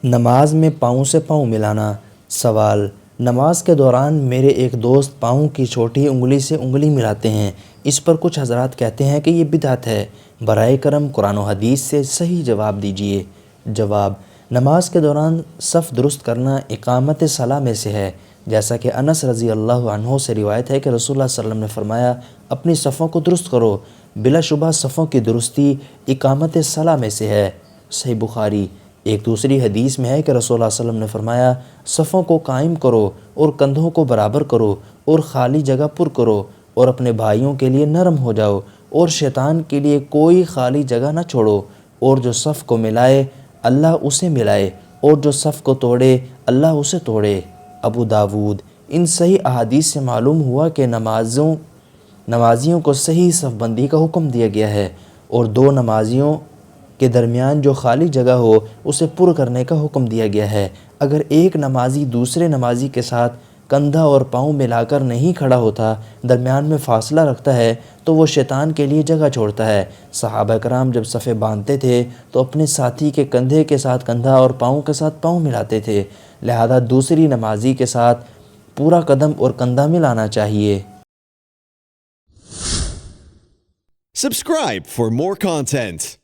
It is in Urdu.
نماز میں پاؤں سے پاؤں ملانا۔ سوال: نماز کے دوران میرے ایک دوست پاؤں کی چھوٹی انگلی سے انگلی ملاتے ہیں، اس پر کچھ حضرات کہتے ہیں کہ یہ بدعت ہے، برائے کرم قرآن و حدیث سے صحیح جواب دیجیے۔ جواب: نماز کے دوران صف درست کرنا اقامت صلاح میں سے ہے، جیسا کہ انس رضی اللہ عنہ سے روایت ہے کہ رسول اللہ صلی اللہ علیہ وسلم نے فرمایا، اپنی صفوں کو درست کرو، بلا شبہ صفوں کی درستی اقامت صلاح میں سے ہے۔ صحیح بخاری۔ ایک دوسری حدیث میں ہے کہ رسول اللہ صلی اللہ علیہ وسلم نے فرمایا، صفوں کو قائم کرو اور کندھوں کو برابر کرو اور خالی جگہ پر کرو اور اپنے بھائیوں کے لیے نرم ہو جاؤ اور شیطان کے لیے کوئی خالی جگہ نہ چھوڑو، اور جو صف کو ملائے اللہ اسے ملائے اور جو صف کو توڑے اللہ اسے توڑے۔ ابو داود۔ ان صحیح احادیث سے معلوم ہوا کہ نمازیوں کو صحیح صف بندی کا حکم دیا گیا ہے اور دو نمازیوں کے درمیان جو خالی جگہ ہو اسے پر کرنے کا حکم دیا گیا ہے۔ اگر ایک نمازی دوسرے نمازی کے ساتھ کندھا اور پاؤں ملا کر نہیں کھڑا ہوتا، درمیان میں فاصلہ رکھتا ہے، تو وہ شیطان کے لیے جگہ چھوڑتا ہے۔ صحابہ کرام جب صفیں باندھتے تھے تو اپنے ساتھی کے کندھے کے ساتھ کندھا اور پاؤں کے ساتھ پاؤں ملاتے تھے، لہذا دوسری نمازی کے ساتھ پورا قدم اور کندھا ملانا چاہیے۔ Subscribe for more content.